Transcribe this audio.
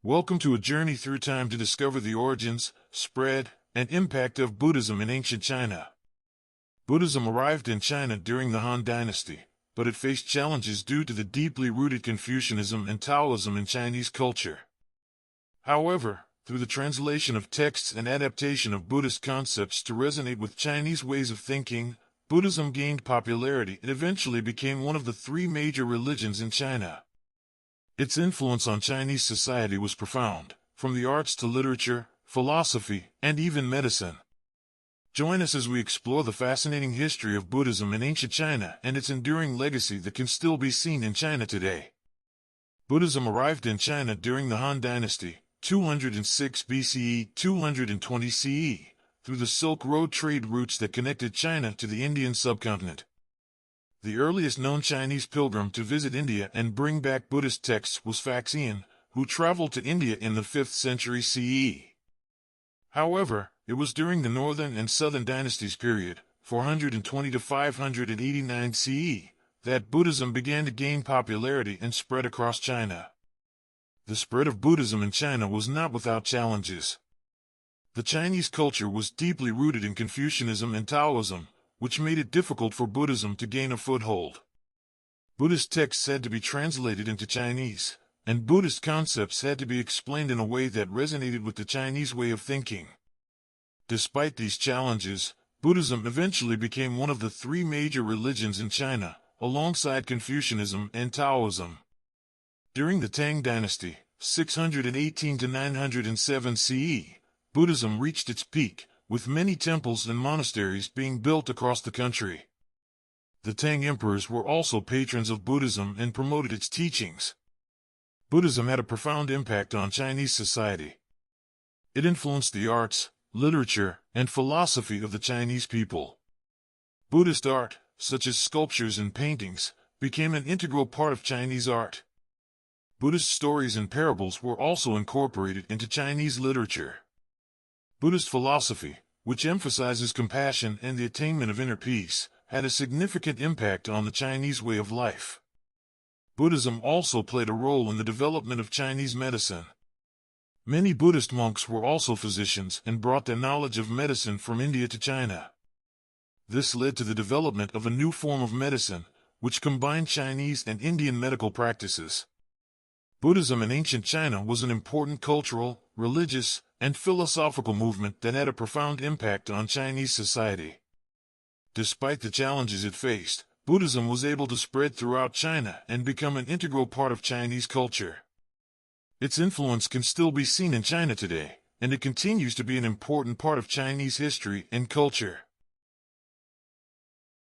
Welcome to a journey through time to discover the origins, spread, and impact of Buddhism in ancient China. Buddhism arrived in China during the Han Dynasty, but it faced challenges due to the deeply rooted Confucianism and Taoism in Chinese culture. However, through the translation of texts and adaptation of Buddhist concepts to resonate with Chinese ways of thinking, Buddhism gained popularity and eventually became one of the three major religions in China. Its influence on Chinese society was profound, from the arts to literature, philosophy, and even medicine. Join us as we explore the fascinating history of Buddhism in ancient China and its enduring legacy that can still be seen in China today. Buddhism arrived in China during the Han Dynasty, 206 BCE, 220 CE, through the Silk Road trade routes that connected China to the Indian subcontinent. The earliest known Chinese pilgrim to visit India and bring back Buddhist texts was Faxian, who traveled to India in the 5th century CE. However, it was during the Northern and Southern Dynasties period, 420 to 589 CE, that Buddhism began to gain popularity and spread across China. The spread of Buddhism in China was not without challenges. The Chinese culture was deeply rooted in Confucianism and Taoism, which made it difficult for Buddhism to gain a foothold. Buddhist texts had to be translated into Chinese, and Buddhist concepts had to be explained in a way that resonated with the Chinese way of thinking. Despite these challenges, Buddhism eventually became one of the three major religions in China, alongside Confucianism and Taoism. During the Tang Dynasty, 618 to 907 CE, Buddhism reached its peak, with many temples and monasteries being built across the country. The Tang emperors were also patrons of Buddhism and promoted its teachings. Buddhism had a profound impact on Chinese society. It influenced the arts, literature, and philosophy of the Chinese people. Buddhist art, such as sculptures and paintings, became an integral part of Chinese art. Buddhist stories and parables were also incorporated into Chinese literature. Buddhist philosophy, which emphasizes compassion and the attainment of inner peace, had a significant impact on the Chinese way of life. Buddhism also played a role in the development of Chinese medicine. Many Buddhist monks were also physicians and brought their knowledge of medicine from India to China. This led to the development of a new form of medicine, which combined Chinese and Indian medical practices. Buddhism in ancient China was an important cultural, religious, and philosophical movement that had a profound impact on Chinese society. Despite the challenges it faced, Buddhism was able to spread throughout China and become an integral part of Chinese culture. Its influence can still be seen in China today, and it continues to be an important part of Chinese history and culture.